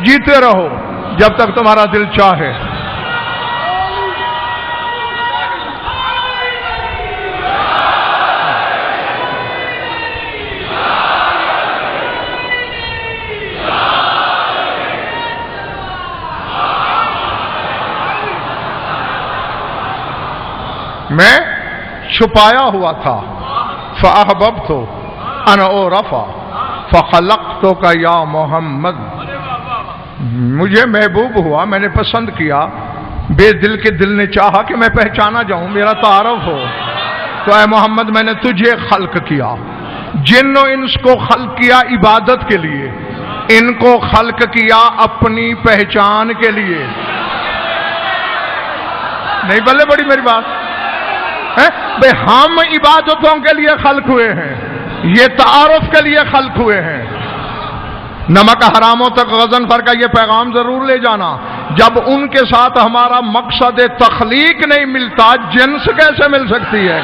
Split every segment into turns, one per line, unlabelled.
جیتے رہو جب تک تمہارا دل چاہے. میں چھپایا ہوا تھا فأحببت أن أعرف فخلقتك یا محمد. مجھے محبوب ہوا، میں نے پسند کیا، بے دل کے دل نے چاہا کہ میں پہچانا جاؤں، میرا تعارف ہو، تو اے محمد میں نے تجھے خلق کیا. جن و انس کو خلق کیا عبادت کے لیے، ان کو خلق کیا اپنی پہچان کے لیے. نہیں بلے بڑی میری بات بھئی، ہم عبادتوں کے لیے خلق ہوئے ہیں، یہ تعارف کے لیے خلق ہوئے ہیں. نمک حراموں تک غضنفر کا یہ پیغام ضرور لے جانا، جب ان کے ساتھ ہمارا مقصد تخلیق نہیں ملتا، جنس کیسے مل سکتی ہے؟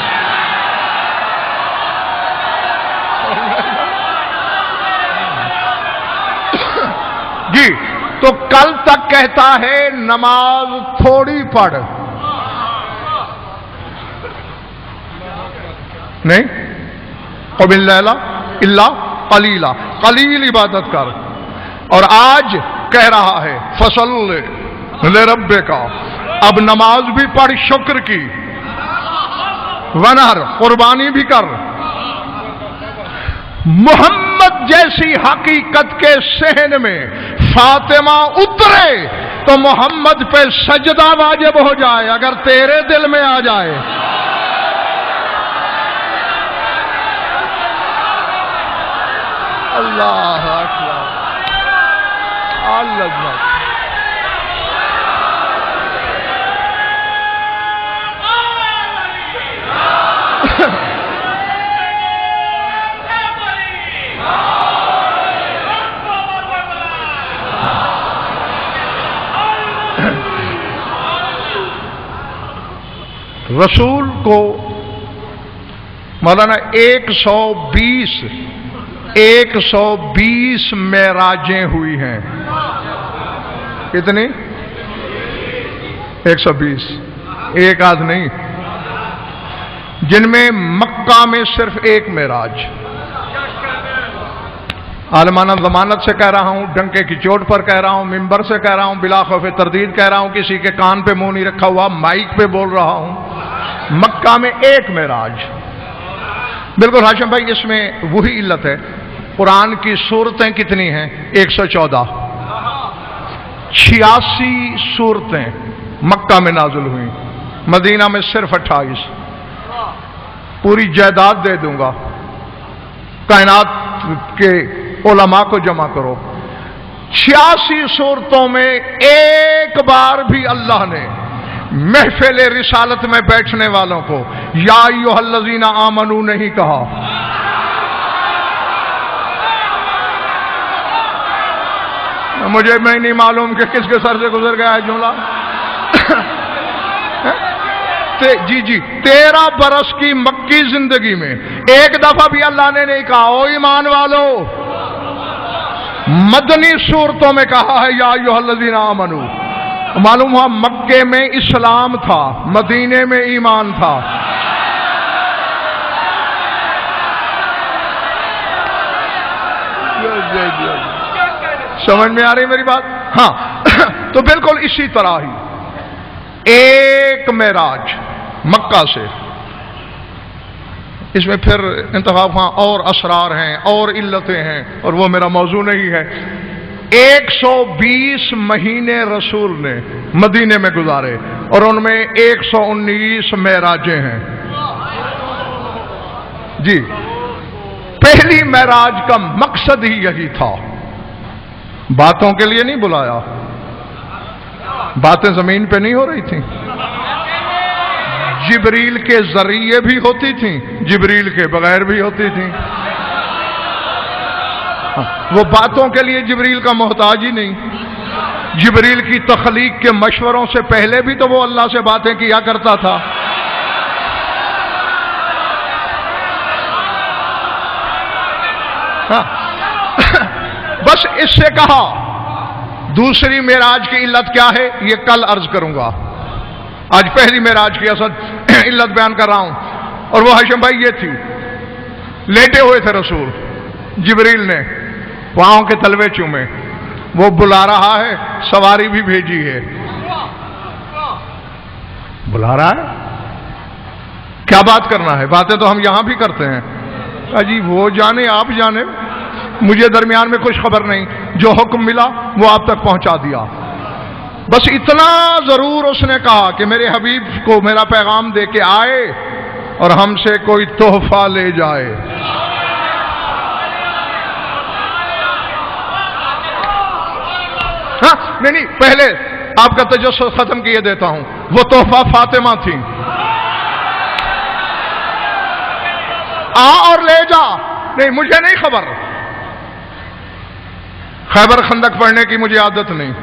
جی تو کل تک کہتا ہے نماز تھوڑی پڑھ، نہیں قم اللیل الا قلیلا، قلیل عبادت کر. اور آج کہہ رہا ہے فصل لربک، اب نماز بھی پڑھ شکر کی، ونہر قربانی بھی کر. محمد جیسی حقیقت کے صحن میں فاطمہ اترے تو محمد پہ سجدہ واجب ہو جائے اگر تیرے دل میں آ جائے. اللہ اکبر، اللہ اکبر. رسول کو مولانا 120 معراجیں ہوئی ہیں. کتنی؟ 120، ایک آدھ نہیں، جن میں مکہ میں صرف ایک معراج. عالمانہ ضمانت سے کہہ رہا ہوں، ڈنکے کی چوٹ پر کہہ رہا ہوں، ممبر سے کہہ رہا ہوں، بلا خوف تردید کہہ رہا ہوں، کسی کے کان پہ منہ نہیں رکھا ہوا، مائک پہ بول رہا ہوں. مکہ میں ایک معراج. بالکل ہاشم بھائی، اس میں وہی علت ہے. قرآن کی سورتیں کتنی ہیں؟ 114. 86 سورتیں مکہ میں نازل ہوئیں، مدینہ میں صرف 28. پوری جائیداد دے دوں گا، کائنات کے علماء کو جمع کرو. 86 سورتوں میں ایک بار بھی اللہ نے محفل رسالت میں بیٹھنے والوں کو یا ایھا الذین آمنو نہیں کہا. مجھے میں نہیں معلوم کہ کس کے سر سے گزر گیا ہے جملہ. جی 13 برس کی مکی زندگی میں ایک دفعہ بھی اللہ نے نہیں کہا او ایمان والو. مدنی صورتوں میں کہا ہے یا ایھا الذین آمنو. معلوم ہوا مکے میں اسلام تھا، مدینے میں ایمان تھا. سمجھ میں آ رہی میری بات؟ ہاں. تو بالکل اسی طرح ہی ایک معراج مکہ سے. اس میں پھر انتخاب ہاں اور اسرار ہیں اور علتیں ہیں، اور وہ میرا موضوع نہیں ہے. 120 مہینے رسول نے مدینے میں گزارے اور ان میں 119 معراجیں ہیں. جی پہلی معراج کا مقصد ہی یہی تھا. باتوں کے لیے نہیں بلایا، باتیں زمین پہ نہیں ہو رہی تھیں، جبریل کے ذریعے بھی ہوتی تھیں، جبریل کے بغیر بھی ہوتی تھیں. وہ باتوں کے لیے جبریل کا محتاج ہی نہیں. جبریل کی تخلیق کے مشوروں سے پہلے بھی تو وہ اللہ سے باتیں کیا کرتا تھا. بس اس سے کہا دوسری معراج کی علت کیا ہے یہ کل عرض کروں گا، آج پہلی معراج کی اصل علت بیان کر رہا ہوں۔ اور وہ ہاشم بھائی یہ تھی، لیٹے ہوئے تھے رسول، جبریل نے پاؤں کے تلوے چومے، وہ بلا رہا ہے، سواری بھی بھیجی ہے، بلا رہا ہے، کیا بات کرنا ہے؟ باتیں تو ہم یہاں بھی کرتے ہیں، جی وہ جانے آپ جانے، مجھے درمیان میں کچھ خبر نہیں، جو حکم ملا وہ آپ تک پہنچا دیا۔ بس اتنا ضرور اس نے کہا کہ میرے حبیب کو میرا پیغام دے کے آئے اور ہم سے کوئی تحفہ لے جائے۔ ہاں نہیں پہلے آپ کا تجسس ختم کیے دیتا ہوں، وہ تحفہ فاطمہ تھی، آ اور لے جا، نہیں مجھے نہیں خبر، خیبر خندق پڑھنے کی مجھے عادت نہیں،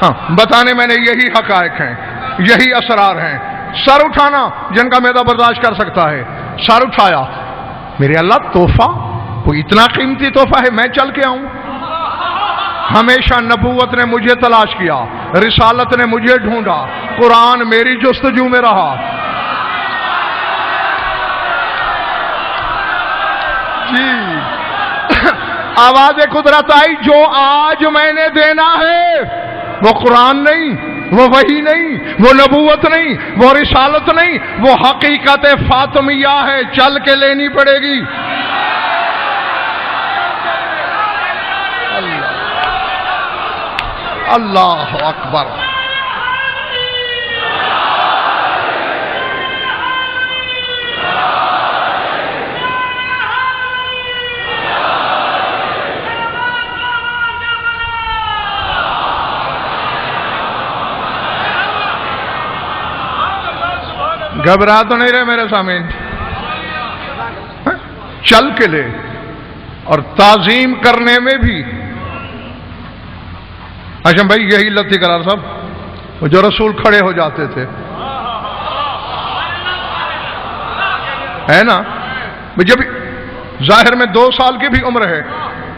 ہاں بتانے میں نے یہی حقائق ہیں، یہی اسرار ہیں۔ سر اٹھانا جن کا میدا برداشت کر سکتا ہے، سر اٹھایا، میرے اللہ تحفہ، کوئی اتنا قیمتی تحفہ ہے میں چل کے آؤں؟ ہمیشہ نبوت نے مجھے تلاش کیا، رسالت نے مجھے ڈھونڈا، قرآن میری جستجو میں رہا۔ جی آواز قدرت آئی، جو آج میں نے دینا ہے وہ قرآن نہیں، وہ وحی نہیں، وہ نبوت نہیں، وہ رسالت نہیں، وہ حقیقت فاطمیہ ہے، چل کے لینی پڑے گی۔ اللہ اکبر۔ گھبرا تو نہیں رہے میرے سامنے، چل کے لے، اور تعظیم کرنے میں بھی ہاشم بھائی یہی لتی قرار صاحب، جو رسول کھڑے ہو جاتے تھے ہے نا، جب ظاہر میں 2 سال کی بھی عمر ہے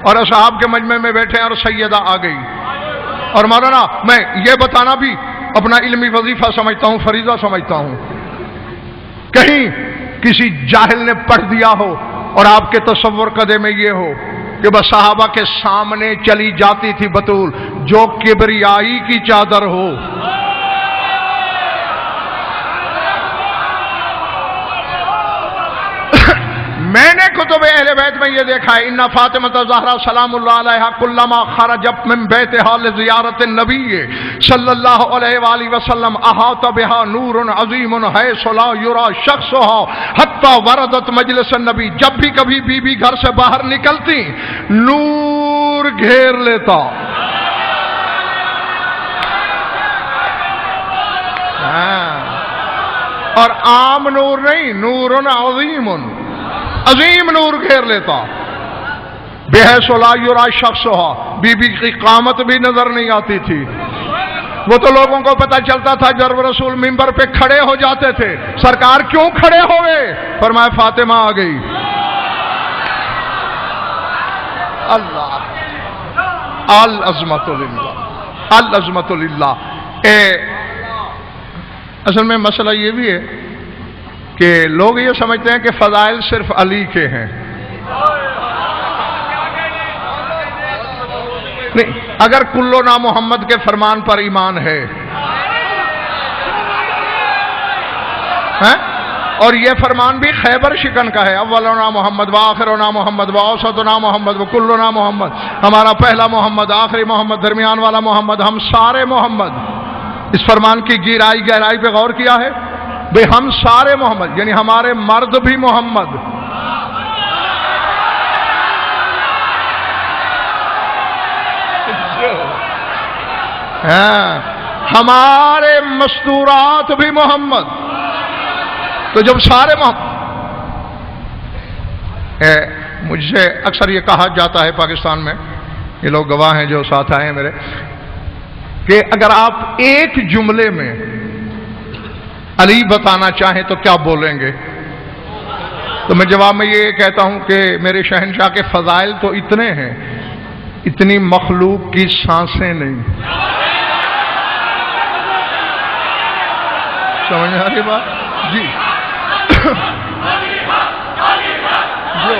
اور اصحاب کے مجمع میں بیٹھے ہیں اور سیدہ آ گئی، اور مولانا میں یہ بتانا بھی اپنا علمی وظیفہ سمجھتا ہوں، فریضہ سمجھتا ہوں، کہیں کسی جاہل نے پڑھ دیا ہو اور آپ کے تصور قدے میں یہ ہو کہ بس صحابہ کے سامنے چلی جاتی تھی بطول جو کبریائی کی چادر ہو۔ میں نے کتب اہل بیت میں یہ دیکھا ہے، ان فاطمہ الزہرا سلام اللہ علیہا کلما خرجت من بیتها لزیارت النبی صلی اللہ علیہ وآلہ وسلم احاط بها نور عظیم حیث لا یرا شخصها حتی وردت مجلس النبی، جب بھی کبھی بی بی گھر سے باہر نکلتی نور گھیر لیتا، اور عام نور نہیں، نور عظیم، عظیم نور گھیر لیتا، بحیث لا یرا شخصها، بی بی کی قامت بھی نظر نہیں آتی تھی۔ وہ تو لوگوں کو پتہ چلتا تھا جب رسول منبر پہ کھڑے ہو جاتے تھے، سرکار کیوں کھڑے ہوئے؟ فرمایا فاطمہ آ گئی۔ اللہ، العظمت للہ، العظمت للہ۔ اصل میں مسئلہ یہ بھی ہے کہ لوگ یہ سمجھتے ہیں کہ فضائل صرف علی کے ہیں، نہیں، اگر کلو نا محمد کے فرمان پر ایمان ہے اور یہ فرمان بھی خیبر شکن کا ہے، اولنا محمد وآخرنا محمد واوسطنا محمد وکلنا محمد، ہمارا پہلا محمد، آخری محمد، درمیان والا محمد، ہم سارے محمد۔ اس فرمان کی گہرائی پہ غور کیا ہے؟ بھئی ہم سارے محمد، یعنی ہمارے مرد بھی محمد، ہمارے مستورات بھی محمد۔ تو جب سارے محمد، مجھ سے اکثر یہ کہا جاتا ہے پاکستان میں، یہ لوگ گواہ ہیں جو ساتھ آئے ہیں میرے، کہ اگر آپ ایک جملے میں علی بتانا چاہیں تو کیا بولیں گے؟ تو میں جواب میں یہ کہتا ہوں کہ میرے شہنشاہ کے فضائل تو اتنے ہیں اتنی مخلوق کی سانسیں نہیں. سمجھ آ رہی بات؟ جی جو